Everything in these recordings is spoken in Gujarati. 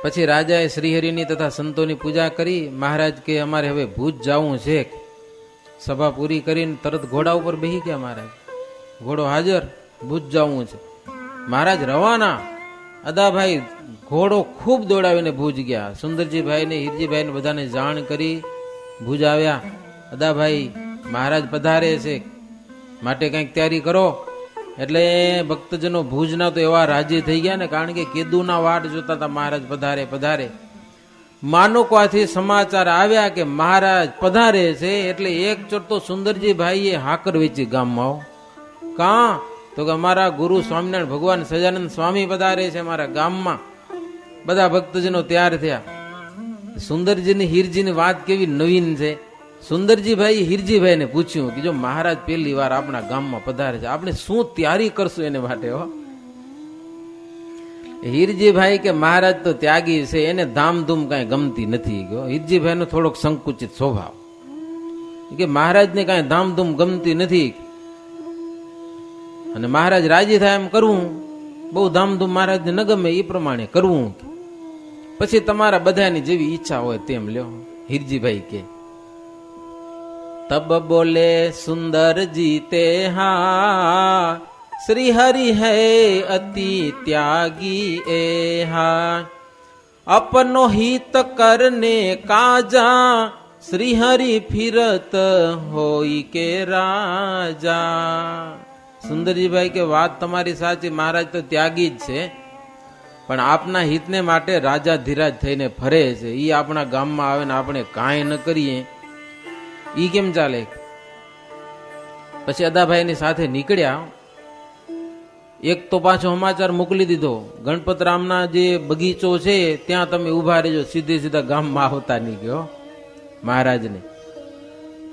પછી રાજાએ શ્રીહરિની તથા સંતોની પૂજા કરી. મહારાજ કે અમારે હવે ભુજ જવું છે. સભા પૂરી કરીને તરત ઘોડા ઉપર બેસી ગયા મહારાજ. ઘોડો હાજર, ભુજ જવું છે. મહારાજ રવાના. અદાભાઈ ઘોડો ખૂબ દોડાવીને ભુજ ગયા. સુંદરજીભાઈ ને હીરજીભાઈ ને બધાને જાણ કરી ભુજ આવ્યા. અદાભાઈ મહારાજ પધારે છે માટે કંઈક તૈયારી કરો. એટલે ભક્તજનો ભુજના તો એવા રાજી થઈ ગયા ને, કારણ કે કેદુના વાટ જોતા હતા મહારાજ પધારે પધારે. માનુકવાથી સમાચાર આવ્યા કે મહારાજ પધારે છે. એટલે એક ચોટ તો સુંદરજીભાઈએ હાકર વેચી ગામમાં. કાં તો કે અમારા ગુરુ સ્વામિનારાયણ ભગવાન સજાનંદ સ્વામી પધારે છે અમારા ગામમાં. બધા ભક્તજનો તૈયાર થયા. સુંદરજીની હીરજીની વાત કેવી નવીન છે. સુંદરજીભાઈ હીરજીભાઈ ને પૂછ્યું કે જો મહારાજ પહેલી વાર આપણા ગામમાં પધારે છે, આપણે શું તૈયારી કરશું એને માટે? હો, હીરજીભાઈ કે મહારાજ તો ત્યાગી છે, એને ધામધૂમ કાંઈ ગમતી નથી. ગયો હીરજીભાઈ નો થોડોક સંકુચિત સ્વભાવ કે મહારાજને કાંઈ ધામધૂમ ગમતી નથી, અને મહારાજ રાજી થાય એમ કરવું, બહુ ધામધૂમ મહારાજને ન ગમે એ પ્રમાણે કરવું. પછી તમારા બધાની જેવી ઈચ્છા હોય તેમ લ્યો. હીરજીભાઈ કે તબ બોલે સુંદરજી તે હા, શ્રી હરિ હૈ અતિ ત્યાગી એ હા, અપનો હિત કરને કાજા, શ્રી હરિ ફિરત હોય કે રાજા. સુંદરજીભાઈ કે વાત તમારી સાચી, મહારાજ તો ત્યાગી જ છે, પણ આપના હિતને માટે રાજા ધીરાજ થઈને ફરે છે. ઈ આપણા ગામમાં આવે ને આપણે કાંઈ ન કરીએ, ઈ કેમ ચાલે? પછી અદાભાઈ ની સાથે નીકળ્યા. એક તો પાછો સમાચાર મોકલી દીધો, ગણપતરામના જે બગીચો છે ત્યાં તમે ઉભા રહેજો, સીધે સીધા ગામમાં આવતા નહીં. ગયો મહારાજને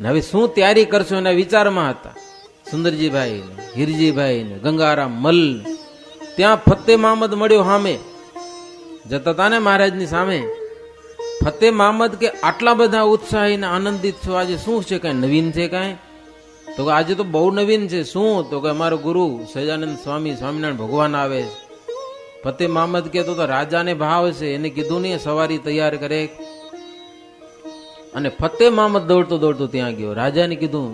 હવે શું તૈયારી કરશો એના વિચારમાં હતા સુંદરજીભાઈ ને હીરજીભાઈ ને ગંગારામ મલ. ત્યાં ફતેહ મામદ મળ્યો સામે, જતા હતા ને મહારાજની સામે. ફતેહ મામદ કે આટલા બધા ઉત્સાહી ને આનંદિત છો, આજે શું છે? કઈ નવીન છે કાંઈ? તો આજે તો બહુ નવીન છે. શું? તો કે અમારો ગુરુ સહજાનંદ સ્વામી સ્વામિનારાયણ ભગવાન આવે છે. ફતેહ મામદ કે તો રાજાને ભાવ છે, એને કીધું નહીં સવારી તૈયાર કરે. અને ફતેહ મામદ દોડતો દોડતો ત્યાં ગયો. રાજાને કીધું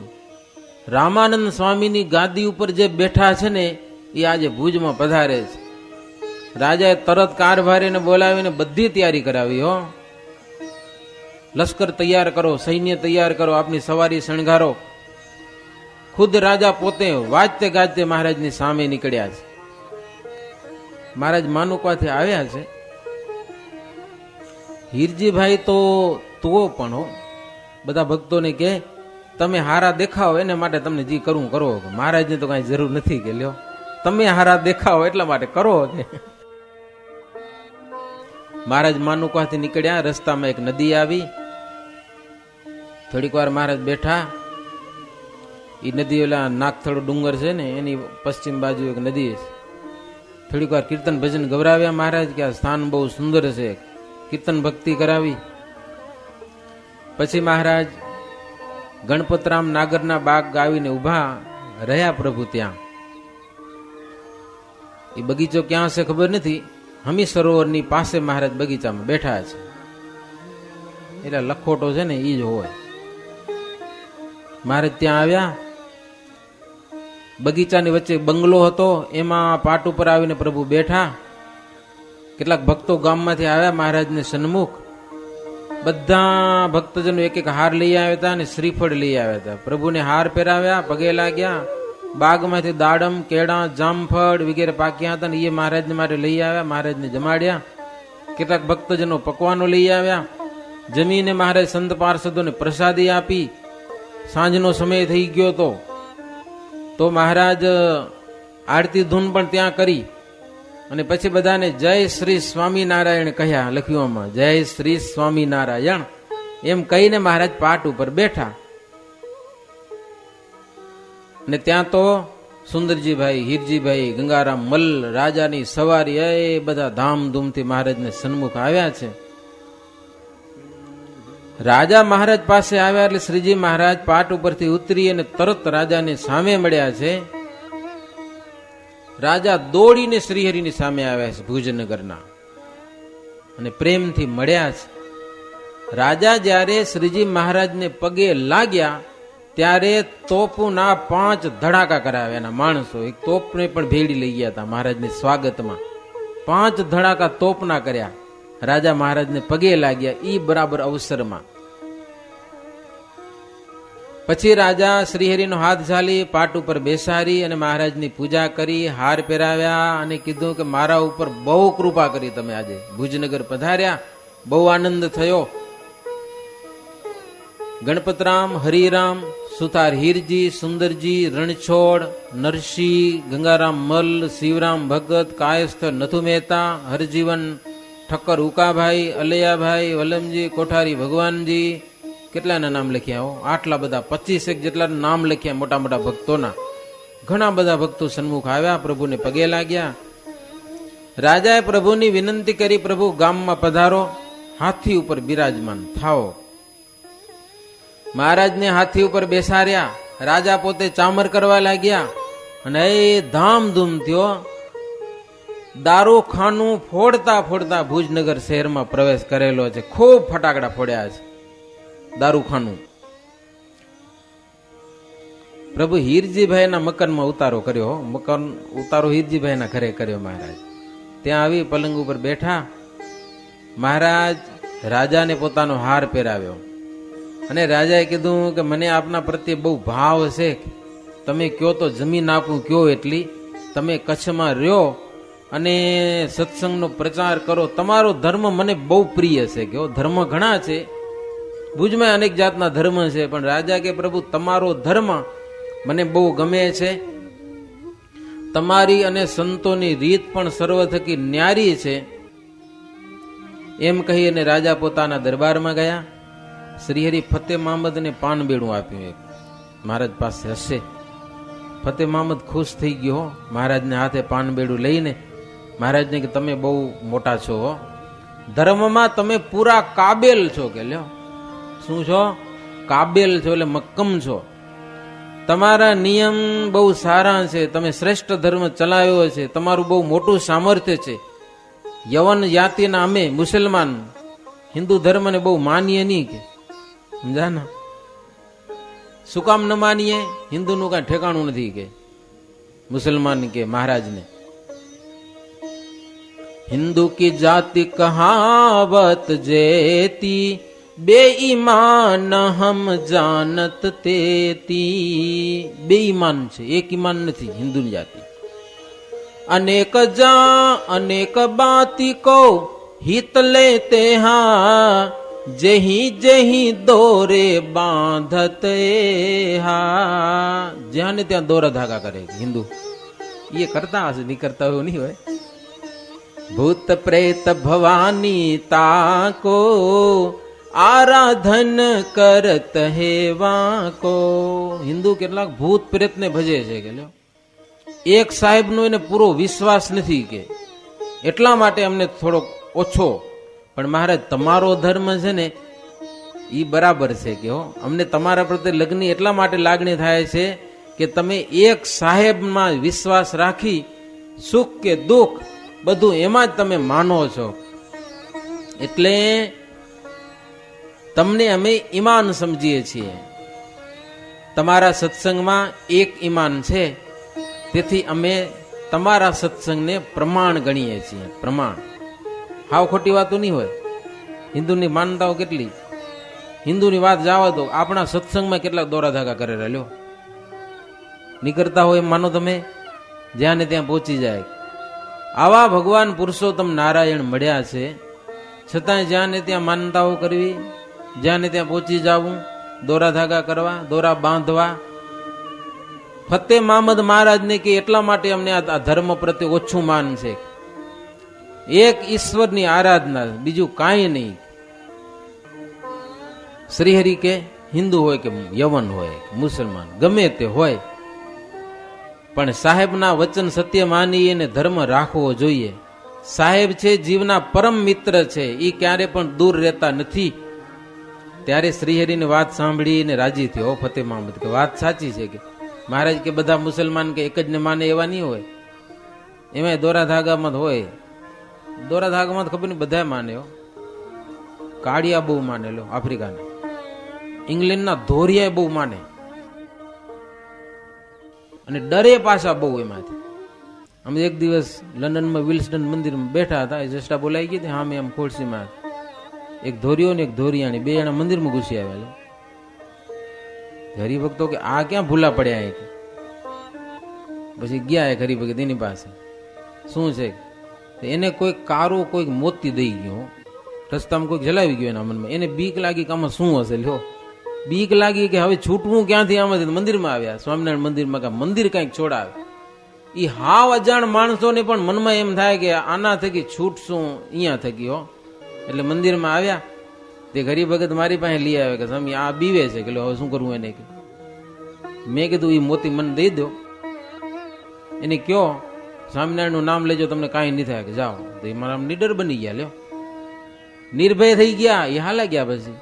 રામાનંદ સ્વામીની ગાદી ઉપર જે બેઠા છે ને એ આજે ભુજમાં પધારે છે. રાજાએ તરત કારભારીને બોલાવીને બધી તૈયારી કરાવી. હો, લશ્કર તૈયાર કરો, સૈન્ય તૈયાર કરો, આપની સવારી શણગારો. ખુદ રાજા પોતે વાજતે ગાજતે મહારાજની સામે નીકળ્યા છે. મહારાજ માનુકવાથી આવ્યા છે. હીરજીભાઈ તો પણ હો, બધા ભક્તોને કે તમે હારા દેખાવો એને માટે તમને જે કરવું કરો. મહારાજને તો કઈ જરૂર નથી કે લ્યો તમે હારા દેખાવો એટલા માટે કરો. મહારાજ માનુકવાથી નીકળ્યા. રસ્તામાં એક નદી આવી. થોડીક વાર મહારાજ બેઠા. એ નદી ઓલા નાગથળો ડુંગર છે ને એની પશ્ચિમ બાજુ એક નદી છે. થોડીક વાર કીર્તન ભજન ગવરાવ્યા મહારાજ કે આ સ્થાન બહુ સુંદર છે. કીર્તન ભક્તિ કરાવી. પછી મહારાજ ગણપતરામ નાગરના બાગ આવીને ઉભા રહ્યા. પ્રભુ ત્યાં એ બગીચો ક્યાં છે ખબર નથી. હમી સરોવરની પાસે મહારાજ બગીચામાં બેઠા છે. એટલે લખોટો છે ને ઈ જ હોય. મહારાજ ત્યાં આવ્યા. બગીચાની વચ્ચે બંગલો હતો, એમાં પાટ ઉપર આવીને પ્રભુ બેઠા. કેટલાક ભક્તો ગામમાંથી આવ્યા મહારાજને સન્મુખ. બધા ભક્તજનો એક એક હાર લઈ આવ્યા હતા અને શ્રીફળ લઈ આવ્યા હતા. પ્રભુને હાર પહેરાવ્યા, પગે લાગ્યા. બાગમાંથી દાડમ, કેળા, જામફળ વગેરે પાક્યા હતા ને એ મહારાજને માટે લઈ આવ્યા. મહારાજને જમાડ્યા. કેટલાક ભક્તજનો પકવાનો લઈ આવ્યા. જમીને મહારાજ સંત પાર્ષદોને પ્રસાદી આપી. સાંજનો સમય થઈ ગયો તો મહારાજ આરતી ધૂન પણ ત્યાં કરી અને પછી બધાને જય શ્રી સ્વામિનારાયણ કહ્યા. લખ્યુંમાં જય શ્રી સ્વામિનારાયણ એમ કહીને મહારાજ પાટ ઉપર બેઠા. અને ત્યાં તો સુંદરજીભાઈ, હીરજીભાઈ, ગંગારામ મલ, રાજાની સવારી એ બધા ધામધૂમથી મહારાજને સન્મુખ આવ્યા છે. રાજા મહારાજ પાસે આવ્યા એટલે શ્રીજી મહારાજ પાટ ઉપરથી ઉતરી અને તરત રાજાને સામે મળ્યા છે. રાજા દોડીને શ્રીહરિની સામે આવ્યા છે ભુજનગરના. અને પ્રેમથી મળ્યા છે. રાજા જ્યારે શ્રીજી મહારાજને પગે લાગ્યા ત્યારે તોપના 5 ધડાકા કરાવ્યા. એના માણસો એક તોપને પણ ભેડી લઈ ગયા હતા મહારાજને સ્વાગતમાં. 5 ધડાકા તોપના કર્યા. રાજા મહારાજને પગે લાગ્યા ઈ બરાબર અવસરમાં. પછી રાજા શ્રીહરિનો હાથ ઝાલી પાટ ઉપર બેસાડી અને મહારાજની પૂજા કરી, હાર પહેરાવ્યા અને કીધું કે મારા ઉપર બહુ કૃપા કરી તમે, આજે ભુજનગર પધાર્યા, બહુ આનંદ થયો. ગણપતરામ, હરિરામ, સુતાર હીરજી, સુંદરજી, રણછોડ, નરસિંહ, ગંગારામ મલ, શિવરામ ભગત, કાયસ્થ નથુ મહેતા, હરજીવન ઠક્કર, ઉકાભાઈ, અલૈયાભાઈ, વલમજી, કોઠારી ભગવાનજી, કેટલાના નામ લખ્યા હો, આટલા બધા 25 જેટલા નામ લખ્યા મોટા મોટા ભક્તોના. ઘણા બધા ભક્તો સન્મુખ આવ્યા, પ્રભુને પગે લાગ્યા. રાજાએ પ્રભુની વિનંતી કરી, પ્રભુ ગામમાં પધારો, હાથી ઉપર બિરાજમાન થાઓ. મહારાજને હાથી ઉપર બેસાડ્યા. રાજા પોતે ચામર કરવા લાગ્યા અને એ ધામધૂમ થયો. દારૂખાનું ફોડતા ફોડતા ભુજનગર શહેરમાં પ્રવેશ કરેલો છે. ખૂબ ફટાકડા ફોડ્યા છે દારૂખાનું. પ્રભુ હીરજીભાઈના મકાનમાં ઉતારો કર્યો. મકાન ઉતારો હીરજીભાઈના ઘરે કર્યો મહારાજ. ત્યાં આવી પલંગ ઉપર બેઠા. મહારાજ રાજાને પોતાનો હાર પહેરાવ્યો અને રાજાએ કીધું કે મને આપના પ્રત્યે બહુ ભાવ છે, તમે કયો તો જમીન આપું, કયો એટલી. તમે કચ્છમાં રહ્યો અને સત્સંગનો પ્રચાર કરો, તમારો ધર્મ મને બહુ પ્રિય છે. કયો ધર્મ ઘણા છે, ભુજમાં અનેક જાતના ધર્મ છે, પણ રાજા કે પ્રભુ તમારો ધર્મ મને બહુ ગમે છે. તમારી અને સંતોની રીત પણ સર્વ થકી ન્યારી છે. એમ કહી અને રાજા પોતાના દરબારમાં ગયા. શ્રીહરિ ફતેહ મહંમદને પાન બેડું આપ્યું. એક મહારાજ પાસે હશે. ફતેહ મહંમદ ખુશ થઈ ગયો. મહારાજને હાથે પાન બેડું લઈને મહારાજને કે તમે બહુ મોટા છો, ધર્મમાં તમે પૂરા કાબેલ છો. કે લ્યો શું છો? કાબેલ છો એટલે મક્કમ છો. તમારા નિયમ બહુ સારા છે, તમે શ્રેષ્ઠ ધર્મ ચલાવ્યો છે, તમારું બહુ મોટું સામર્થ્ય છે. યવન જાતિના અમે મુસલમાન હિન્દુ ધર્મને બહુ માનીએ નહીં. કે સમજા ના? શું કામ ન માનીએ? હિન્દુનું કઈ ઠેકાણું નથી કે મુસલમાન કે મહારાજને. હિન્દુ કી જાતિ કહાવત જેતી, બેઈમાન હમ જાનત તેતી. બેઈમાન છે, એક ઈમાન નથી હિન્દુની જાતિ. અનેક જા અનેક બાતી કો હિત લેતે હા, જેહી જેહી દોરે બાંધત હા. જ્યાં ને ત્યાં દોરા ધાગા કરે હિન્દુ. એ કરતા હશે, નહીં કરતા એવું નહીં હોય. ભૂત પ્રેત ભવાની તાકો, આરાધન કરત હેવા કો. હિન્દુ કેટલાક ભૂત પ્રેત ને ભજે છે. કે એક સાહેબ નો એને પૂરો વિશ્વાસ નથી, કે એટલા માટે અમને થોડોક ઓછો. પણ મહારાજ તમારો ધર્મ છે ને એ બરાબર છે. કે હો અમને તમારા પ્રત્યે લગ્ન એટલા માટે લાગણી થાય છે કે તમે એક સાહેબમાં વિશ્વાસ રાખી સુખ કે દુઃખ બધું એમાં જ તમે માનો છો. એટલે તમને અમે ઈમાન સમજીએ છીએ. તમારા સત્સંગમાં એક ઈમાન છે, તેથી અમે તમારા સત્સંગને પ્રમાણ ગણીએ છીએ. પ્રમાણ હાવ ખોટી વાતો નહીં હોય. હિન્દુની માનતાઓ કેટલી, હિન્દુની વાત જવા દો, આપણા સત્સંગમાં કેટલાક દોરા ધાગા કરે રહ્યો નીકળતા હોય એમ માનો તમે, જ્યાં ને ત્યાં પહોંચી જાય. આવા ભગવાન પુરુષોત્તમ નારાયણ મળ્યા છે, છતાંય જ્યાં ને ત્યાં માનતાઓ કરવી, જ્યાં ને ત્યાં પહોંચી જવું, દોરા ધાગા કરવા, દોરા બાંધવા. ફતેહ મહંમદ મહારાજને કે એટલા માટે અમને આ ધર્મ પ્રત્યે ઓછું માન છે. એક ઈશ્વરની આરાધના, બીજું કાંઈ નહીં. શ્રીહરિ કે હિન્દુ હોય કે યવન હોય કે મુસલમાન ગમે તે હોય, પણ સાહેબના વચન સત્ય માની અને ધર્મ રાખવો જોઈએ. સાહેબ છે જીવના પરમ મિત્ર છે, એ ક્યારે પણ દૂર રહેતા નથી. ત્યારે શ્રીહરિની વાત સાંભળીને રાજી થયો ફતેહ મહંમદ કે વાત સાચી છે. કે મહારાજ કે બધા મુસલમાન કે એક જ ને માને એવા નહીં હોય, એમાં દોરા ધાગામાં હોય. દોરા ધાગામાં ખબર નહીં બધા માને હો. કાળિયા બહુ માને લો, આફ્રિકાના. ઇંગ્લેન્ડના ધોરિયા બહુ માને અને ડરે પાછા બહુ એમાંથી. અમે એક દિવસ લંડનમાં વિલ્સડન મંદિરમાં બેઠા હતા, એ જસ્ટા બોલાઈ ગઈ હતી, હા મેં આમ ખોડસીમાં એક ધોરિયો ને એક ધોરિયાની બે જણા મંદિરમાં ઘૂસી આવ્યા છે. હરિભક્તો કે આ ક્યાં ભૂલા પડ્યા કે પછી ગયા એક હરિભગત એની પાસે, શું છે એને કોઈક કારો કોઈક મોતી દઈ ગયો, રસ્તામાં કોઈક જલાવી ગયો એના મનમાં. એને બીક લાગી કે આમાં શું હશે, લ્યો બીક લાગી કે હવે છૂટવું ક્યાંથી આમાંથી. મંદિરમાં આવ્યા, સ્વામિનારાયણ મંદિરમાં, કે મંદિર કંઈક છોડાવે. એ હાવ અજાણ માણસોને પણ મનમાં એમ થાય કે આના થકી છૂટશું અહીંયા થકી હો. એટલે મંદિરમાં આવ્યા, તે હરિભગત મારી પાસે લઈ આવે કે સ્વામી આ બીવે છે, કે હવે શું કરવું એને. મેં કીધું એ મોતી મને દઈ દો, એને કયો સ્વામિનારાયણનું નામ લેજો તમને કાંઈ નહીં થાય, કે જાઓ. તો એ મારા નીડર બની ગયા, લ્યો નિર્ભય થઈ ગયા, એ હાલા ગયા. પછી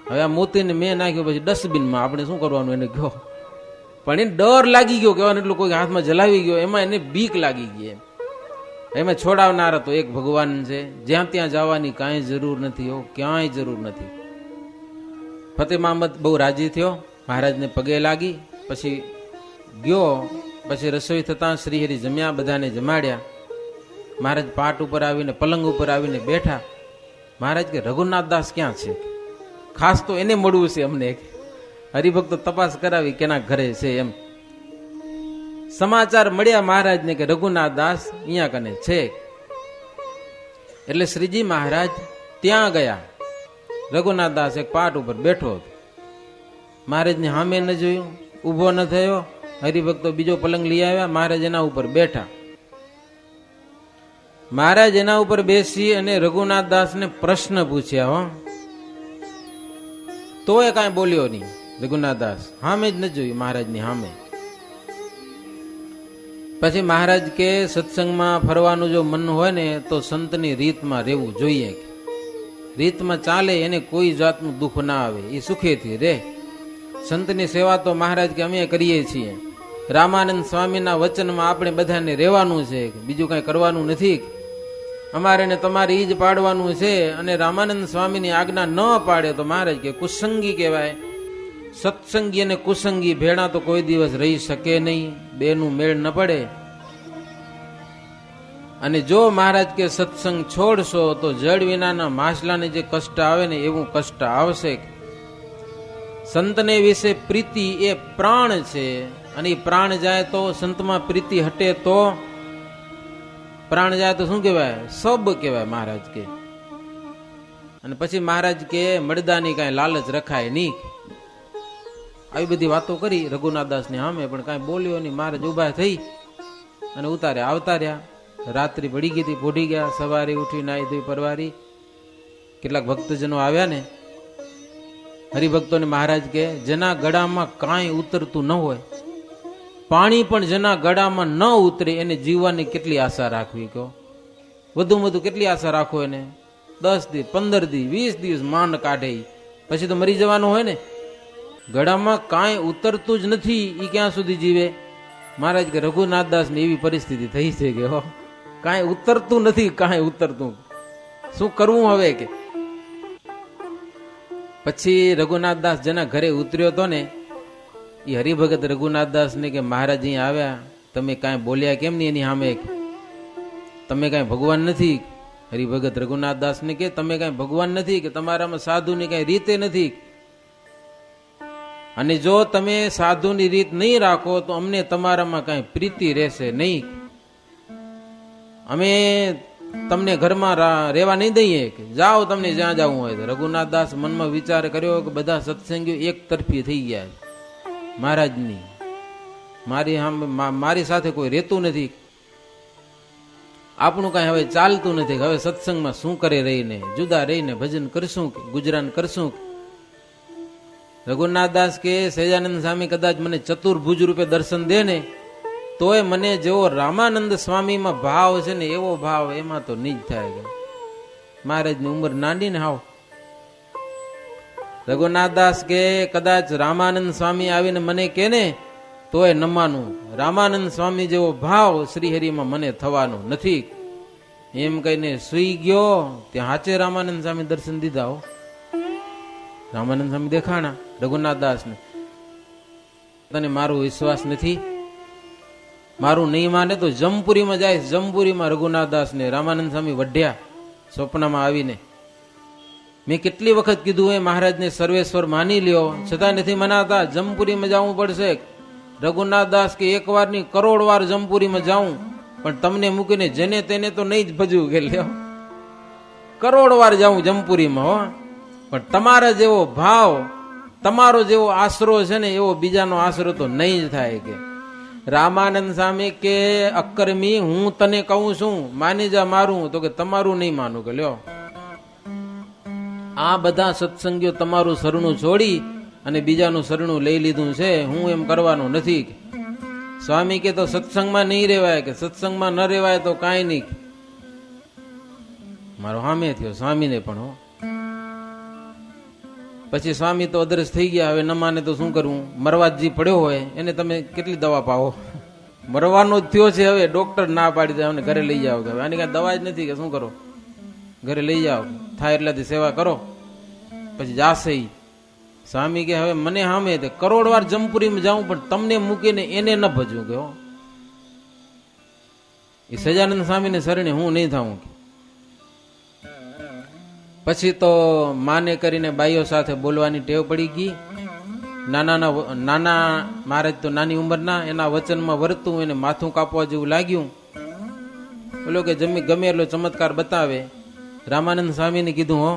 હવે આ મોતીને મેં નાખ્યો પછી ડસ્ટબિનમાં, આપણે શું કરવાનું એને કહો. પણ એને ડર લાગી ગયો, કહેવાનું એટલું કોઈ હાથમાં જલાવી ગયો, એમાં એને બીક લાગી ગઈ. એમાં છોડાવનાર હતો એક ભગવાન છે, જ્યાં ત્યાં જવાની કાંઈ જરૂર નથી હો, ક્યાંય જરૂર નથી. ફતેહ મહંમદ બહુ રાજી થયો, મહારાજને પગે લાગી, પછી ગયો. પછી રસોઈ થતા શ્રીહરિ જમ્યા, બધાને જમાડ્યા. મહારાજ પાટ ઉપર આવીને પલંગ ઉપર આવીને બેઠા. મહારાજ કે રઘુનાથ દાસ ક્યાં છે, ખાસ તો એને મળવું છે અમને. હરિભક્તો તપાસ કરાવી કેના ઘરે છે એમ. સમાચાર મળ્યા મહારાજને કે રઘુનાથ દાસ અહીંયા કને છે. એટલે શ્રીજી મહારાજ ત્યાં ગયા. રઘુનાથ દાસ એક પાટ ઉપર બેઠો હતો. મહારાજને સામે ન જોયું, ઊભો ન થયો. હરિભક્તો બીજો પલંગ લઈ આવ્યા, મહારાજ એના ઉપર બેઠા. મહારાજ એના ઉપર બેસી અને રઘુનાથ દાસને પ્રશ્ન પૂછ્યા હો, તો એ કાંઈ બોલ્યો નહીં. રઘુનાથ દાસ સામે જ ન જોયું મહારાજની સામે. પછી મહારાજ કે સત્સંગમાં ફરવાનું જો મન હોય ને તો સંતની રીતમાં રહેવું જોઈએ. રીતમાં ચાલે એને કોઈ જાતનું દુઃખ ના આવે, એ સુખેથી રહે. સંતની સેવા તો મહારાજ કે અમે કરીએ છીએ. રામાનંદ સ્વામીના વચનમાં આપણે બધાને રહેવાનું છે, બીજું કાંઈ કરવાનું નથી. અમારે ને તમારે ઈ જ પાડવાનું છે. અને રામાનંદ સ્વામીની આજ્ઞા ન પાડે તો મહારાજ કે કુસંગી કહેવાય. સત્સંગી અને કુસંગી ભેળા તો કોઈ દિવસ રહી શકે નહીં, બેનું મેળ ન પડે. અને જો મહારાજ કે સત્સંગ છોડશો તો જળ વિનાના માછલાને જે કષ્ટ આવે ને એવું કષ્ટ આવશે. સંતને વિશે પ્રીતિ એ પ્રાણ છે, અને એ પ્રાણ જાય તો સંતમાં પ્રીતિ હટે તો પ્રાણ જાય તો શું કહેવાય, સબ કહેવાય મહારાજ કે. અને પછી મહારાજ કે મળદાની કાંઈ લાલચ રખાય નહીં. આવી બધી વાતો કરી રઘુનાથ દાસ ને સામે, પણ કાંઈ બોલ્યો નહીં. મહારાજ ઉભા થઈ અને ઉતારે આવતા રહ્યા. રાત્રિ પડી ગઈ હતી, પોઢી ગયા. સવારે ઉઠી નાઈ ધોઈ પરવારી. કેટલાક ભક્તજનો આવ્યા ને, હરિભક્તોને મહારાજ કે જેના ગળામાં કાંઈ ઉતરતું ન હોય, પાણી પણ જેના ગળામાં ન ઉતરે, એને જીવવાની કેટલી આશા રાખવી કહો. વધુમાં વધુ કેટલી આશા રાખો એને? 10 દિવસ 15 દિવસ 20 દિવસ માંડ કાઢે, પછી તો મરી જવાનું હોય ને. ગળામાં કાંઈ ઉતરતું જ નથી, એ ક્યાં સુધી જીવે? મહારાજ કે રઘુનાથ દાસ ને એવી પરિસ્થિતિ થઈ છે કે હો, કાંઈ ઉતરતું નથી, કાંઈ ઉતરતું. શું કરવું હવે કે? પછી રઘુનાથ દાસ જેના ઘરે ઉતર્યો હતો ને, એ હરિભગત રઘુનાથ દાસ ને કે મહારાજ અહીં આવ્યા, તમે કાંઈ બોલ્યા કેમ નહીં એની સામે? તમે કાંઈ ભગવાન નથી. હરિભગત રઘુનાથ દાસ ને કે તમે કાંઈ ભગવાન નથી, કે તમારામાં સાધુની કાંઈ રીતે નથી. અને જો તમે સાધુની રીત નહીં રાખો તો અમને તમારામાં કાંઈ પ્રીતિ રહેશે નહીં. અમે તમને ઘરમાં રહેવા નહીં દઈએ, કે જાઓ તમને જ્યાં જવું હોય. રઘુનાથ દાસ મનમાં વિચાર કર્યો કે બધા સત્સંગીઓ એક તરફી થઈ ગયા. મહારાજની મારી સાથે કોઈ રહેતું નથી, આપણું કાંઈ હવે ચાલતું નથી. હવે સત્સંગમાં શું કરે રહીને, જુદા રહીને ભજન કરશું કે ગુજરાન કરશું? રઘુનાથ દાસ કે સહજાનંદ સ્વામી કદાચ મને ચતુર્ભુજ રૂપે દર્શન દે ને તોય મને જેવો રામાનંદ સ્વામીમાં ભાવ છે ને એવો ભાવ એમાં તો નહીં જ થાય. મહારાજની ઉંમર નાની ને હાવ. રઘુનાથ દાસ કે કદાચ રામાનંદ સ્વામી આવીને મને કે ને તોય ન માનું. રામાનંદ સ્વામી જેવો ભાવ શ્રીહરિમાં મને થવાનો નથી. એમ કહીને સુઈ ગયો. ત્યાં હાચે રામાનંદ સ્વામી દર્શન દીધા. રામાનંદ સ્વામી દેખાણા રઘુનાથ દાસને. તને મારો વિશ્વાસ નથી? મારું નહીં માને તો જમપુરીમાં જાય. જમપુરીમાં રઘુનાથ દાસને રામાનંદ સ્વામી વઢ્યા સ્વપ્નમાં આવીને. મેં કેટલી વખત કીધું એ મહારાજને સર્વેશ્વર માની લ્યો, છતાં નથી મનાતા. જમપુરીમાં જવું પડશે. રઘુનાથ દાસ કે એક વાર ની કરોડ વાર જમપુરીમાં જાઉં, પણ તમને મૂકીને જેને તેને તો નહીં જ ભજવું કે લ્યો. કરોડ વાર જાઉં જમપુરીમાં હો, પણ તમારા જેવો ભાવ, તમારો જેવો આશરો છે ને એવો બીજાનો આશરો તો નહીં જ થાય. કે રામાનંદ સ્વામી કે અક્કરમી, હું તને કહું છું માની જા મારું, તો કે તમારું નહીં માનું. કે લ્યો, આ બધા સત્સંગીઓ તમારું શરણું છોડી અને બીજાનું શરણું લઈ લીધું છે. હું એમ કરવાનું નથી. સ્વામી કે તો સત્સંગમાં નહીં રહેવાય, કે સત્સંગમાં ન રહેવાય તો કાંઈ નહીં. મારો હામે થયો સ્વામીને પણ હો. પછી સ્વામી તો અદ્રશ્ય થઈ ગયા. હવે ન માને તો શું કરવું? મરવા જે પડ્યો હોય એને તમે કેટલી દવા પાવો? મરવાનો જ થયો છે. હવે ડોક્ટર ના પાડી દે, અમને ઘરે લઈ જાઓ. કે આની કાંઈ દવા જ નથી, કે શું કરો? ઘરે લઈ જાઓ, થાય એટલાથી સેવા કરો, પછી જાશે. સ્વામી કે હવે મને સામે કરોડ વાર જમપુરીમાં જાઉં, પણ તમને મૂકીને એને ન ભજવું. કે એ સજાનંદ સ્વામીને શરણે હું નહીં થાઉં. પછી તો માને કરીને બાઈઓ સાથે બોલવાની ટેવ પડી ગઈ. નાના મહારાજ તો નાની ઉંમરના, એના વચનમાં વર્તું એને માથું કાપવા જેવું લાગ્યું. બોલો કે ગમે એટલો ચમત્કાર બતાવે. રામાનંદ સ્વામીને કીધું હો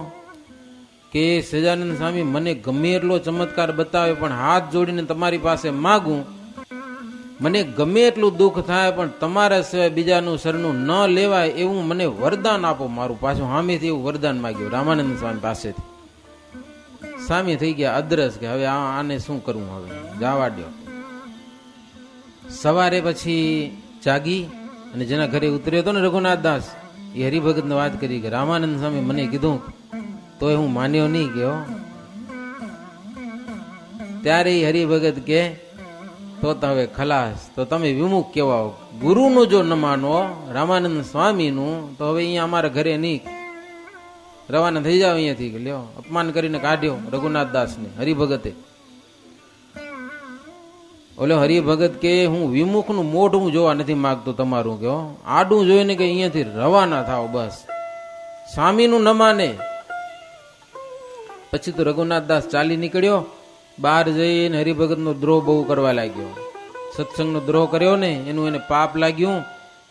કે સજાનંદ સ્વામી મને ગમે એટલો ચમત્કાર બતાવે, પણ હાથ જોડીને તમારી પાસે માગું, મને ગમે એટલું દુઃખ થાય પણ તમારા સિવાય બીજાનું શરણું ન લેવાય એવું મને વરદાન આપો. મારું પાછું સામેથી એવું વરદાન માગ્યું રામાનંદ સ્વામી પાસેથી. સ્વામી થઈ ગયા અદ્રશ. કે હવે આને શું કરવું? હવે જવા દો. સવારે પછી જાગી અને જેના ઘરે ઉતર્યો હતો ને રઘુનાથ દાસ, એ હરિભગત ને વાત કરી કે રામાનંદ સ્વામી મને કીધું, તોય હું માન્યો નહીં. ગયો ત્યારે હરિભગત કે તો હવે ખલાસ, તો તમે વિમુખ કેવાઓ. ગુરુનું જો ન માનો, રામાનંદ સ્વામીનું, તો હવે અહીંયા અમારા ઘરે નહીં. રવાના થઈ જાવ અહીંયાથી. લ્યો, અપમાન કરીને કાઢ્યો રઘુનાથ દાસને હરિભગતે. ઓલો હરિભગત કે હું વિમુખનું મોઢું જોવા નથી માગતો તમારું. કે આડું જોઈને કે અહીંયાથી રવાના થાવ બસ. સ્વામીનું ન માને. પછી તો રઘુનાથ દાસ ચાલી નીકળ્યો. બહાર જઈને હરિભગતનો દ્રોહ બહુ કરવા લાગ્યો. સત્સંગનો દ્રોહ કર્યો ને એનું એને પાપ લાગ્યું.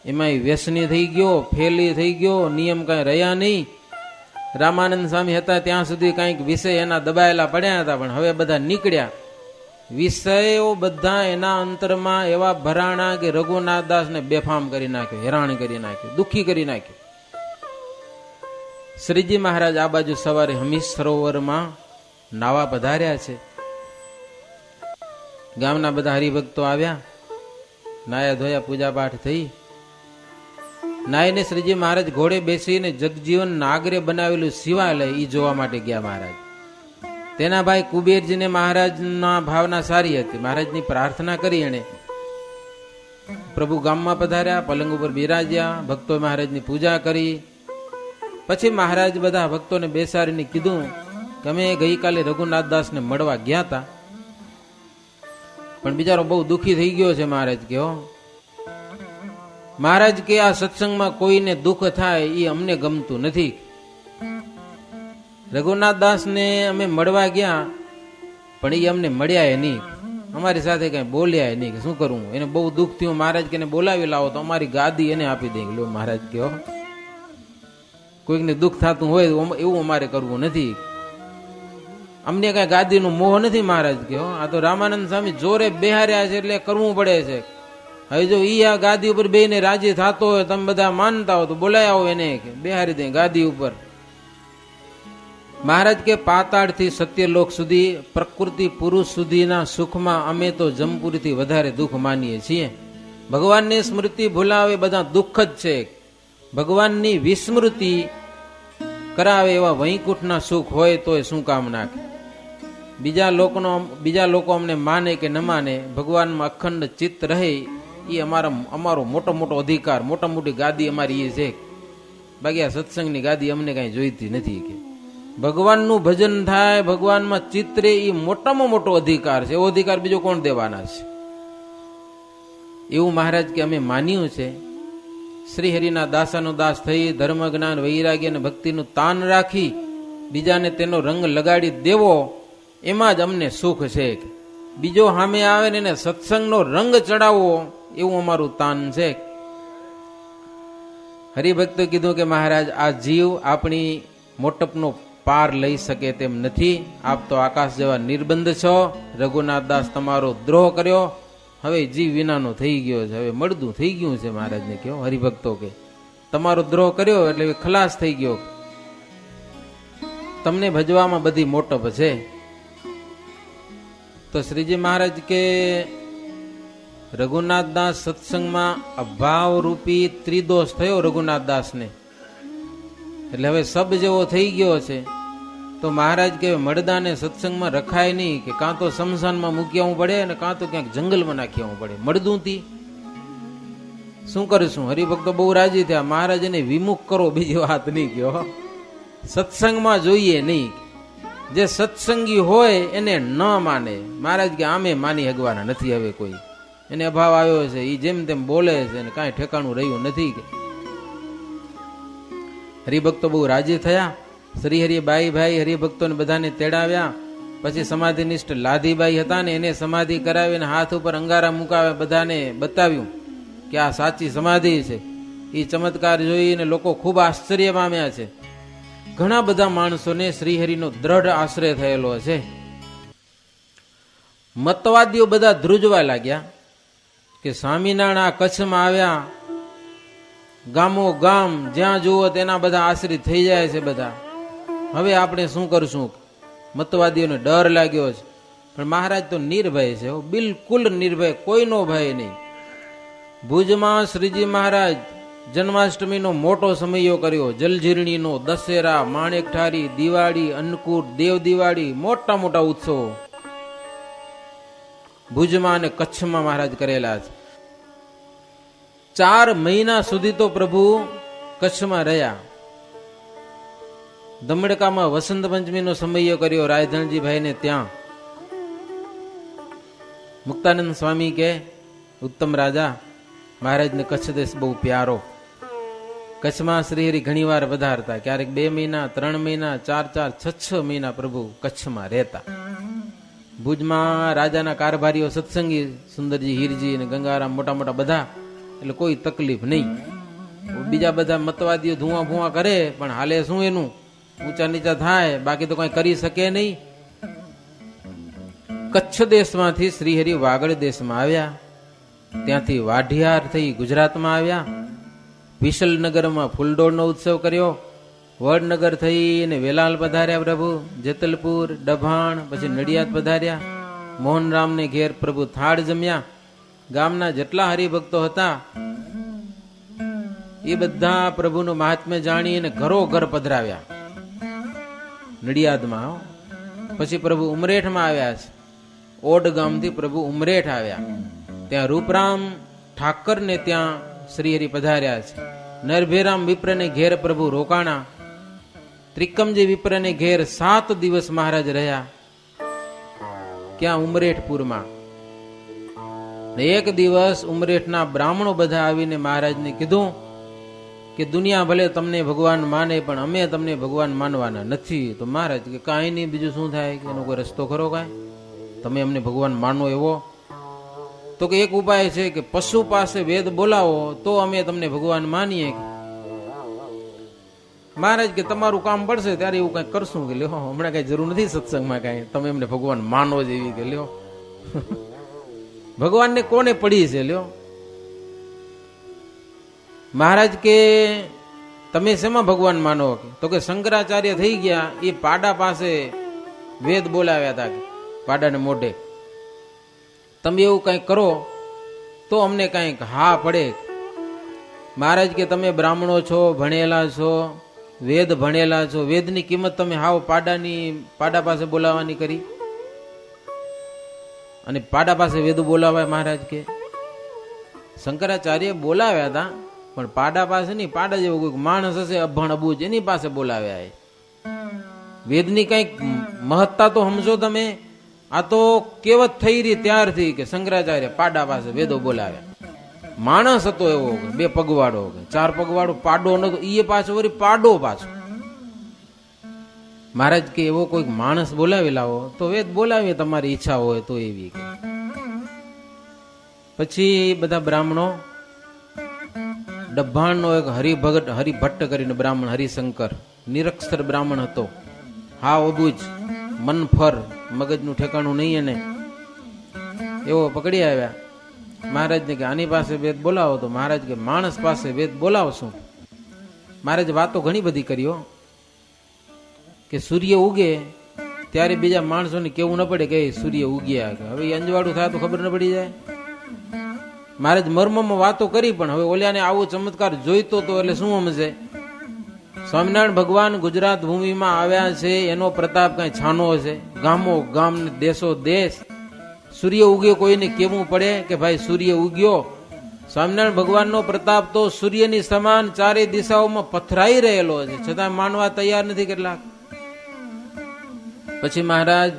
એમાં વ્યસની થઈ ગયો, ફેલી થઈ ગયો, નિયમ કાંઈ રહ્યા નહીં. રામાનંદ સ્વામી હતા ત્યાં સુધી કાંઈક વિષય એના દબાયેલા પડ્યા હતા, પણ હવે બધા નીકળ્યા. વિષયો બધા એના અંતરમાં એવા ભરાણા કે રઘુનાથ દાસને બેફામ કરી નાખ્યો, હેરાન કરી નાખ્યો, દુઃખી કરી નાખ્યો. શ્રીજી મહારાજ આ બાજુ સવારે હમીર સરોવરમાં નાવા પધાર્યા છે. ગામના બધા હરિભક્તો આવ્યા, નાયા ધોયા, પૂજા પાઠ થઈ. નાઈને શ્રીજી મહારાજ ઘોડે બેસીને જગજીવન નાગરે બનાવેલું શિવાલય ઈ જોવા માટે ગયા મહારાજ. તેના ભાઈ કુબેરજીને મહારાજના ભાવના સારી હતી. મહારાજની પ્રાર્થના કરી એને. પ્રભુ ગામમાં પધાર્યા, પલંગ ઉપર બિરાજ્યા, ભક્તોએ મહારાજની પૂજા કરી. પછી મહારાજ બધા ભક્તોને બેસાડીને કીધું કે અમે ગઈકાલે રઘુનાથ દાસને મળવા ગયા હતા, પણ બિચારો બહુ દુઃખી થઈ ગયો છે. મહારાજ કે મહારાજ કે આ સત્સંગમાં કોઈને દુઃખ થાય એ અમને ગમતું નથી. રઘુનાથ દાસને અમે મળવા ગયા, પણ એ અમને મળ્યા નહીં, અમારી સાથે કઈ બોલ્યા નહીં. કે શું કરવું? એને બહુ દુઃખ થયું. મહારાજ કે બોલાવી લાવો તો અમારી ગાદી એને આપી દે. લો મહારાજ કહો, કોઈકને દુઃખ થતું હોય એવું અમારે કરવું નથી. અમને કઈ ગાદીનો મોહ નથી. મહારાજ કહો, આ તો રામાનંદ સ્વામી જોરે બેહાર્યા છે એટલે કરવું પડે છે. હવે જો ઈ આ ગાદી ઉપર બેને રાજી થતો હોય, તમે બધા માનતા હો તો બોલાય આવો એને, બેહારી દે ગાદી ઉપર. મહારાજ કે પાતાળથી સત્યલોક સુધી, પ્રકૃતિ પુરુષ સુધીના સુખમાં અમે તો જમપુરીથી વધારે દુઃખ માનીએ છીએ. ભગવાનની સ્મૃતિ ભૂલાવે બધા દુઃખ જ છે. ભગવાનની વિસ્મૃતિ કરાવે એવા વૈકુંઠના સુખ હોય તો એ શું કામ નાખે? બીજા લોકો અમને માને કે ન માને, ભગવાનમાં અખંડ ચિત્ત રહે એ અમારો મોટો મોટો અધિકાર, મોટા મોટી ગાદી અમારી એ છે. બાકી આ સત્સંગની ગાદી અમને કાંઈ જોઈતી નથી કે ભગવાનનું ભજન થાય, ભગવાનમાં ચિત્રે, એ મોટામાં મોટો અધિકાર છે. એવો અધિકાર બીજો કોણ દેવાના છે? એવું મહારાજ કે અમે માન્યું છે. શ્રી હરિના દાસાનો દાસ થઈ ધર્મ જ્ઞાન વૈરાગ્ય અને ભક્તિનું તાન રાખી બીજાને તેનો રંગ લગાડી દેવો, એમાં જ અમને સુખ છે. બીજો સામે આવે ને એને સત્સંગનો રંગ ચડાવવો, એવું અમારું તાન છે. હરિભક્તો કીધું કે મહારાજ, આ જીવ આપણી મોટપનો પાર લઈ શકે તેમ નથી. આપ તો આકાશ જેવા નિર્બંધ છો. રઘુનાથ દાસ તમારો દ્રોહ કર્યો, હવે જીવ વિનાનો થઈ ગયો છે, હવે મળદું થઈ ગયું છે. મહારાજને કહો, હરિભક્તો કે તમારો દ્રોહ કર્યો એટલે ખલાસ થઈ ગયો. તમને ભજવામાં બધી મોટપ છે. તો શ્રીજી મહારાજ કે રઘુનાથ દાસ સત્સંગમાં અભાવ રૂપી ત્રિદોષ થયો રઘુનાથ દાસને, એટલે હવે સબ જેવો થઈ ગયો છે. તો મહારાજ કે મળદાને સત્સંગમાં રખાય નહીં, કે કાં તો શમશાનમાં મૂકી આવવું પડે અને કાં તો ક્યાંક જંગલમાં નાખી આવવું પડે. મળદું તી શું કરીશું? હરિભક્તો બહુ રાજી થયા. મહારાજ એને વિમુખ કરો, બીજી વાત નહીં કયો. સત્સંગમાં જોઈએ નહીં. જે સત્સંગી હોય એને ન માને. મહારાજ કે આમે માની હગવાના નથી. હવે કોઈ એને અભાવ આવ્યો છે, એ જેમ તેમ બોલે છે અને કાંઈ ઠેકાણું રહ્યું નથી. કે હરિભક્તો બહુ રાજી થયા. શ્રી હરિ બાઈ હરિભક્તોને બધાને તેડાવ્યા. પછી સમાધિનિષ્ઠ લાધીબાઈ હતા ને એને સમાધિ કરાવીને હાથ ઉપર અંગારા મુકાવે, બધાને બતાવ્યું કે આ સાચી સમાધિ છે. એ ચમત્કાર જોઈને લોકો ખૂબ આશ્ચર્ય પામ્યા છે. ઘણા બધા માણસોને શ્રીહરિનો દ્રઢ આશ્રય થયેલો છે. મતવાદીઓ બધા ધ્રુજવા લાગ્યા કે સ્વામિનારાયણ આ કચ્છમાં આવ્યા, ગામો ગામ જ્યાં જુઓ તેના બધા આશ્રિત થઈ જાય છે બધા. હવે આપણે શું કરશું? મતવાદીઓને ડર લાગ્યો છે. પણ મહારાજ તો નિર્ભય છે, બિલકુલ નિર્ભય, કોઈનો ભય નહીં. ભુજમાં શ્રીજી મહારાજ જન્માષ્ટમીનો મોટો સમયો કર્યો. જલઝીરણીનો, દશેરા, માણેકઠારી, દિવાળી, અન્નકૂટ, દેવ દિવાળી, મોટા મોટા ઉત્સવો ભુજમાં અને કચ્છમાં મહારાજ કરેલા છે. 4 મહિના સુધી તો પ્રભુ કચ્છમાં રહ્યા. દમડકામાં વસંત પંચમીનો સમય કર્યો રાયધણજીભાઈને ત્યાં. મુક્તાનંદ સ્વામી કે ઉત્તમ રાજા, મહારાજને કચ્છ દેશ બહુ પ્યારો. કચ્છમાં શ્રીહરિ ઘણી વાર વધારતા. ક્યારેક 2 મહિના, 3 મહિના, 4, 6 મહિના પ્રભુ કચ્છમાં રહેતા. ભુજમાં રાજાના કારભારીઓ સત્સંગી, સુંદરજી, હીરજી અને ગંગારામ, મોટા મોટા બધા, એટલે કોઈ તકલીફ નહીં. બીજા બધા મતવાદીઓ ધુઆ ભુઆ કરે, પણ હાલે શું એનું? ઊંચા નીચા થાય, બાકી તો કઈ કરી શકે નહીં. કચ્છ દેશમાંથી શ્રીહરિ વાગડ દેશમાં આવ્યા. ત્યાંથી વાઢિયાર થઈ ગુજરાતમાં આવ્યા. વિશલનગરમાં ફૂલડોળનો ઉત્સવ કર્યો. વડનગર થઈને વેલાલ પધાર્યા પ્રભુ, જેતલપુર, ડભાણ, પછી નડિયાદ પધાર્યા. મોહનરામને ઘેર પ્રભુ થાળ જમ્યા. ગામના જેટલા હરિભક્તો હતા એ બધા પ્રભુનું મહાત્મ્ય જાણી અને ઘરો ઘર પધરાવ્યા નડિયાદમાં. પછી પ્રભુ ઉમરેઠમાં આવ્યા છે. ઓડ ગામથી પ્રભુ ઉમરેઠ આવ્યા. ત્યાં રૂપરામ ઠાકરને ત્યાં શ્રીહરિ પધાર્યા છે. નરભેરામ વિપ્રને ઘેર પ્રભુ રોકાણા. ત્રિકમજી વિપ્રને ઘેર 7 દિવસ મહારાજ રહ્યા. ક્યાં? ઉમરેઠપુરમાં. એક દિવસ ઉમરેઠના બ્રાહ્મણો બધા આવીને મહારાજને કીધું કે દુનિયા ભલે તમને ભગવાન માને, પણ અમે તમને ભગવાન માનવાના નથી. તો મહારાજ કે કાંઈ નહીં, બીજું શું થાય? કે એનો કોઈ રસ્તો ખરો કાંઈ? તમે અમને ભગવાન માનો એવો? તો કે એક ઉપાય છે કે પશુ પાસે વેદ બોલાવો તો અમે તમને ભગવાન માનીએ. મહારાજ કે તમારું કામ પડશે ત્યારે એવું કઈ કરશું. કે લ્યો, હમણાં કઈ જરૂર નથી સત્સંગમાં કઈ, તમે એમને ભગવાન માનો જ એવી. કે લ્યો, ભગવાનને કોને પડી છે? લ્યો, મહારાજ કે તમે શેમાં ભગવાન માનો? તો કે શંકરાચાર્ય થઈ ગયા, એ પાડા પાસે વેદ બોલાવ્યા હતા, પાડાને મોઢે. તમે એવું કંઈક કરો તો અમને કંઈક હા પડે. મહારાજ કે તમે બ્રાહ્મણો છો, ભણેલા છો, વેદ ભણેલા છો, વેદની કિંમત તમે હાવ પાડા પાસે બોલાવવાની કરી. અને પાડા પાસે વેદ બોલાવાય? મહારાજ કે શંકરાચાર્ય બોલાવ્યા હતા, પણ પાડા પાસે નહીં, પાડા જેવો કોઈ માણસ હશે અભણ અબૂજ એની પાસે બોલાવ્યા. વેદની કઈક મહત્તા તો સમજો તમે. આ તો કેવત થઈ રહી ત્યારથી કે શંકરાચાર્ય પાડા પાસે વેદો બોલાવ્યા. માણસ હતો એવો, 2 પગવાળો 4 પગવાળો પાડો નતો, એ પાછો વળી પાડો પાછો. મહારાજ કે એવો કોઈક માણસ બોલાવી લાવો તો વેદ બોલાવીએ, તમારી ઈચ્છા હોય તો એવી. પછી બધા બ્રાહ્મણો, ડભાણનો એક હરિભટ્ટ કરીને બ્રાહ્મણ, હરિશંકર નિરક્ષર બ્રાહ્મણ હતો, હા અબૂજ, મનફર, મગજનું ઠેકાણું નહીં એને, એવો પકડી આવ્યા. મહારાજને કે આની પાસે વેદ બોલાવો. તો મહારાજ કે માણસ પાસે વેદ બોલાવશું. મહારાજ વાતો ઘણી બધી કર્યો કે સૂર્ય ઉગે ત્યારે બીજા માણસોને કેવું ન પડે કે સૂર્ય ઉગ્યા, હવે અંજવાળું થાય તો ખબર ન પડી જાય. મહારાજ મર્મમાં વાતો કરી, પણ હવે ઓલિયાને આવો ચમત્કાર જોઈતો તો એટલે શું સમજે. સ્વામિનારાયણ ભગવાન ગુજરાત ભૂમિમાં આવ્યા છે એનો પ્રતાપ કઈ છાનો છે. ગામો ગામ ને દેશો દેશ સૂર્ય ઉગ્યો કોઈને કેવું પડે કે ભાઈ સૂર્ય ઉગ્યો. સ્વામિનારાયણ ભગવાનનો પ્રતાપ તો સૂર્યની સમાન ચારે દિશાઓમાં પથરાઈ રહેલો છે, છતાં માનવા તૈયાર નથી કેટલાક. પછી મહારાજ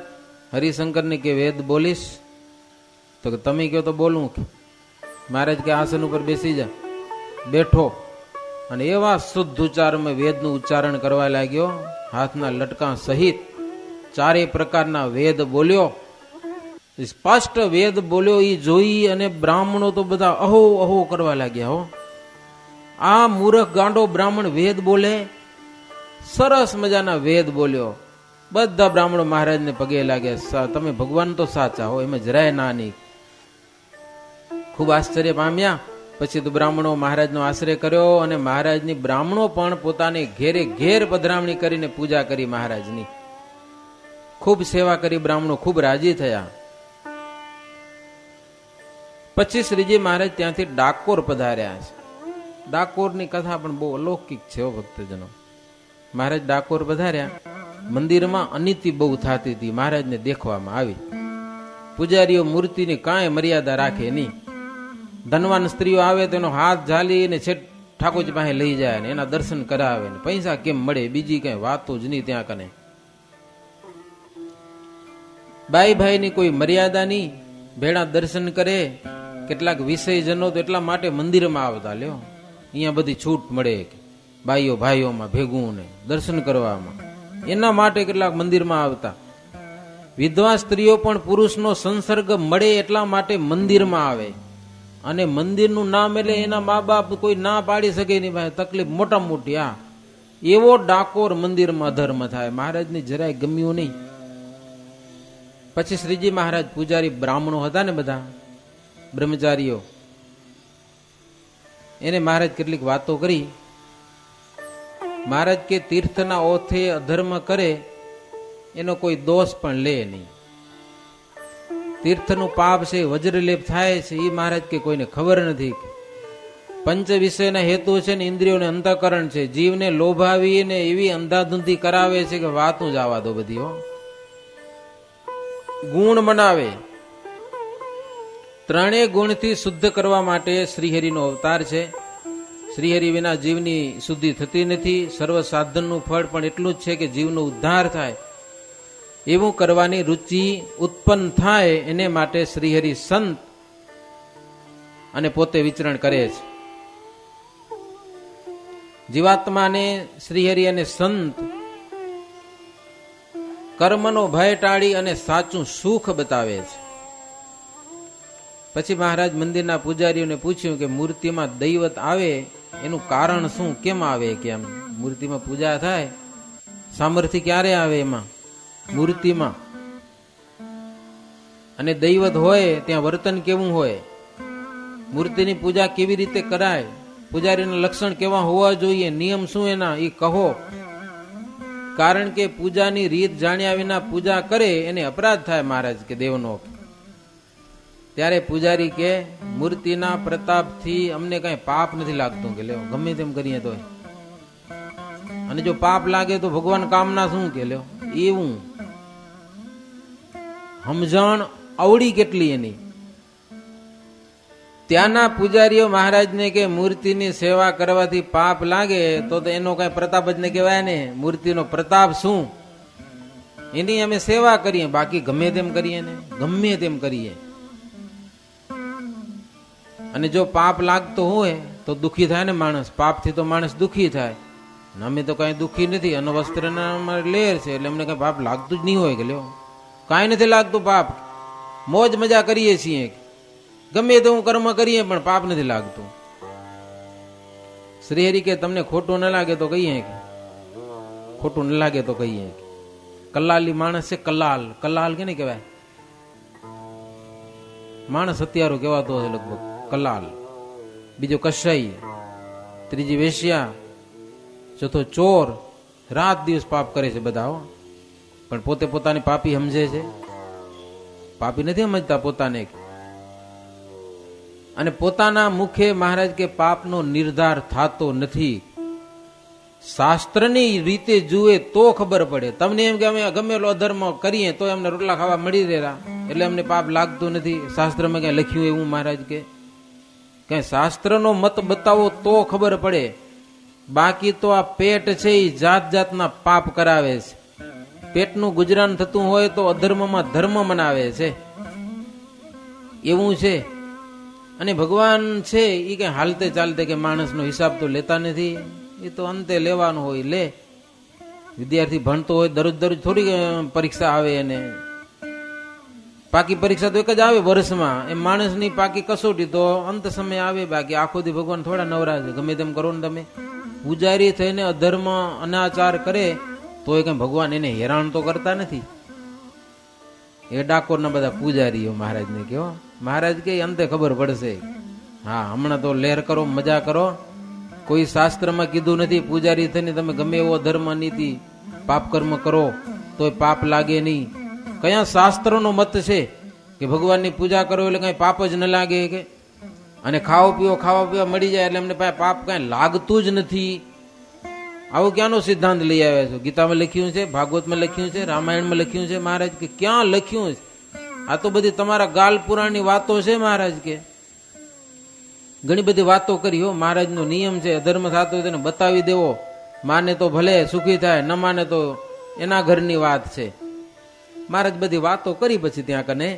હરિશંકરને કે વેદ બોલીશ? તો કે તમે કહો તો બોલું. મહારાજ કે આસન ઉપર બેસી જા. બેઠો અને એવા શુદ્ધ ઉચ્ચારમાં વેદનું ઉચ્ચારણ કરવા લાગ્યો. હાથના લટકા સહિત 4 પ્રકારના વેદ બોલ્યો. સ્પષ્ટ વેદ બોલ્યો એ જોઈ અને બ્રાહ્મણો તો બધા અહો અહો કરવા લાગ્યા. હો, આ મૂર્ખ ગાંડો બ્રાહ્મણ વેદ બોલે, સરસ મજાના વેદ બોલ્યો. બધા બ્રાહ્મણો મહારાજને પગે લાગ્યા. તમે ભગવાન તો સાચા હો, એમાં જરાય ના નહીં. ખૂબ આશ્ચર્ય પામ્યા. પછી તો બ્રાહ્મણો મહારાજનો આશ્રય કર્યો અને મહારાજની બ્રાહ્મણો પણ પોતાની ઘેરે ઘેર પધરામણી કરીને પૂજા કરી મહારાજની. ખૂબ સેવા કરી, બ્રાહ્મણો ખૂબ રાજી થયા. પછી શ્રીજી મહારાજ ત્યાંથી ડાકોર પધાર્યા છે. ડાકોરની કથા પણ બહુ અલૌકિક છે ભક્તજનો. મહારાજ ડાકોર પધાર્યા. મંદિરમાં અનિતિ બહુ થતી હતી, મહારાજને દેખવામાં આવી. પૂજારીઓ મૂર્તિની કાંઈ મર્યાદા રાખે નહીં. ધનવાન સ્ત્રીઓ આવે તેનો હાથ ઝાલીને છેટ ઠાકોરજી પાસે લઈ જાય ને એના દર્શન કરાવે ને પૈસા કેમ મળે, બીજી કઈ વાતો જ નહીં ત્યાં કને. બાઈ ભાઈની કોઈ મર્યાદા નહીં, ભેળા દર્શન કરે. કેટલાક વિષયજનો તો એટલા માટે મંદિરમાં આવતા, લ્યો અહીંયા બધી છૂટ મળે બાઈઓ ભાઈઓમાં ભેગું ને દર્શન કરવામાં, એના માટે કેટલાક મંદિરમાં આવતા. વિધવા સ્ત્રીઓ પણ પુરુષનો સંસર્ગ મળે એટલા માટે મંદિરમાં આવે. અને મંદિરનું નામ એટલે એના મા બાપ કોઈ ના પાડી શકે નહીં, ભાઈ તકલીફ મોટા મોટી. આ એવો ડાકોર મંદિરમાં અધર્મ થાય, મહારાજને જરાય ગમ્યું નહીં. પછી શ્રીજી મહારાજ પૂજારી બ્રાહ્મણો હતા ને બધા બ્રહ્મચારીઓ, એને મહારાજ કેટલીક વાતો કરી. મહારાજ કે તીર્થના ઓથે અધર્મ કરે એનો કોઈ દોષ પણ લે નહીં. તીર્થનું પાપ છે, વજ્રલેપ થાય છે, એ મહારાજ કે કોઈને ખબર નથી. પંચ વિષયના હેતુ છે ને ઇન્દ્રિયોને અંતઃકરણ છે, જીવને લોભાવીને એવી અંધાધૂંધી કરાવે છે કે વાતું જ આવા દો બધી. હો, ગુણ મનાવે. 3 ગુણથી શુદ્ધ કરવા માટે શ્રીહરિનો અવતાર છે. શ્રીહરિ વિના જીવની શુદ્ધિ થતી નથી. સર્વ સાધનનું ફળ પણ એટલું જ છે કે જીવનો ઉદ્ધાર થાય. એવું કરવાની રુચિ ઉત્પન્ન થાય એને માટે શ્રીહરિ સંત અને પોતે વિચરણ કરે છે. જીવાત્માને શ્રીહરિ અને સંત કર્મનો ભય ટાળી અને સાચું સુખ બતાવે છે. પછી મહારાજ મંદિરના પૂજારીઓને પૂછ્યું કે મૂર્તિમાં દૈવત આવે એનું કારણ શું, કેમ આવે? કેમ મૂર્તિમાં પૂજા થાય, સામર્થ્ય ક્યારે આવે એમાં મૂર્તિમાં? અને દૈવત હોય ત્યાં વર્તન કેવું હોય? મૂર્તિની પૂજા કેવી રીતે કરાય? પૂજારીના લક્ષણ કેવા હોવા જોઈએ? નિયમ શું એના એ કહો. કારણ કે પૂજાની રીત જાણ્યા વિના પૂજા કરે એને અપરાધ થાય મહારાજ કે દેવનો. ત્યારે પૂજારી કે મૂર્તિના પ્રતાપથી અમને કઈ પાપ નથી લાગતું કે લ્યો ગમે તેમ કરીએ તો. અને જો પાપ લાગે તો ભગવાન કામના શું કે લ્યો. એવું સમજણ અવળી કેટલી એની. ત્યાંના પૂજારીઓ મહારાજને કે મૂર્તિની સેવા કરવાથી પાપ લાગે તો એનો કઈ પ્રતાપ જ ને કહેવાય ને. મૂર્તિનો પ્રતાપ શું? એની અમે સેવા કરીએ, બાકી ગમે તેમ કરીએ ને, ગમે તેમ કરીએ. અને જો પાપ લાગતો હોય તો દુઃખી થાય ને માણસ. પાપથી તો માણસ દુઃખી થાય. અમે તો કઈ દુઃખી નથી, અનવસ્ત્રના અમારે લેર છે એટલે અમને કઈ પાપ લાગતું જ નહીં હોય કે લ્યો કાંઈ નથી લાગતું પાપ. મોજ મજા કરીએ છીએ, ગમે તે હું કર્મ કરીએ પણ પાપ નથી લાગતું. શ્રીહરિ કે તમને ખોટું ન લાગે તો કહીએ કે ખોટું ન લાગે તો કહીએ કે કલાલી માણસ છે. કલાલ, કલાલ કે નહીં કહેવાય? માણસ હત્યારો કહેવાતો હશે લગભગ કલાલ. બીજો કસાઈ, ત્રીજી વેશ્યા, ચોથો ચોર. રાત દિવસ પાપ કરે છે બધા હો, પણ પોતે પોતાની પાપી સમજે છે? પાપી નથી સમજતા પોતાને. અને પોતાના મુખે મહારાજ કે પાપનો નિર્ધાર થતો નથી. શાસ્ત્રની રીતે જુએ તો ખબર પડે. તમને એમ કે અમે ગમે એટલો અધર્મ કરીએ તો એમને રોટલા ખાવા મળી રહ્યા એટલે અમને પાપ લાગતું નથી. શાસ્ત્રમાં ક્યાં લખ્યું એવું મહારાજ કે કઈ શાસ્ત્રનો મત બતાવો તો ખબર પડે. બાકી તો આ પેટ છે એ જાત જાતના પાપ કરાવે છે. પેટનું ગુજરાન થતું હોય તો અધર્મમાં ધર્મ મનાવે છે, એવું છે. અને ભગવાન છે એ કઈ હાલતે ચાલતે કે માણસનો હિસાબ તો લેતા નથી. એ તો અંતે લેવાનું હોય લે. વિદ્યાર્થી ભણતો હોય દરરોજ થોડી પરીક્ષા આવે, એને પાકી પરીક્ષા તો એક જ આવે વર્ષમાં. એમ માણસની પાકી કસોટી તો અંત સમય આવે. બાકી આખો દી ભગવાન થોડા નવરા છે. ગમે તેમ કરો ને તમે. પૂજારી થઈને અધર્મ અનાચાર કરે તો એ કઈ ભગવાન એને હેરાન તો કરતા નથી. એ ડાકોરના બધા પૂજારીઓ મહારાજને કહો. મહારાજ કે અંતે ખબર પડશે. હા, હમણાં તો લહેર કરો, મજા કરો. કોઈ શાસ્ત્રમાં કીધું નથી પૂજારી થઈને તમે ગમે એવો ધર્મ નીતિ પાપ કર્મ કરો તોય પાપ લાગે નહીં. કયા શાસ્ત્રનો મત છે કે ભગવાનની પૂજા કરો એટલે કઈ પાપ જ ન લાગે કે? અને ખાવા પીવા મળી જાય એટલે અમને પાપ કઈ લાગતું જ નથી. આવું ક્યાંનો સિદ્ધાંત લઈ આવ્યા છો? ગીતામાં લખ્યું છે, ભાગવતમાં લખ્યું છે, રામાયણમાં લખ્યું છે મહારાજ કે? ક્યાં લખ્યું છે? આ તો બધી તમારા ગાલ પુરાણની વાતો છે મહારાજ કે. ઘણી બધી વાતો કરી હો. મહારાજનો નિયમ છે અધર્મ થતો હોય તેને બતાવી દેવો. માને તો ભલે સુખી થાય, ન માને તો એના ઘરની વાત છે. મહારાજ બધી વાતો કરી પછી ત્યાં કને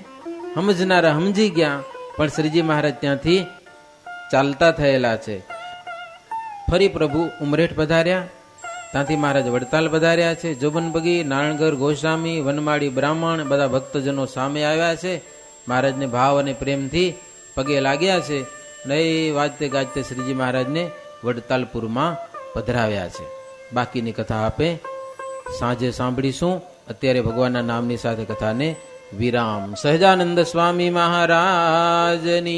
સમજનારા સમજી ગયા, પણ શ્રીજી મહારાજ ત્યાંથી ચાલતા થયેલા છે. ફરી પ્રભુ ઉમરેઠ પધાર્યા. ત્યાંથી મહારાજ વડતાલ પધાર્યા છે. જોબનબગી, નારણગર ગોસ્વામી, વનમાળી બ્રાહ્મણ બધા ભક્તજનો સામે આવ્યા છે. મહારાજને ભાવ અને પ્રેમથી પગે લાગ્યા છે. નહીં વાજતે ગાજતે શ્રીજી મહારાજને વડતાલપુરમાં પધરાવ્યા છે. બાકીની કથા આપે સાંજે સાંભળીશું. અત્યારે ભગવાનના નામની સાથે કથાને વિરામ. સહજાનંદ સ્વામી મહારાજની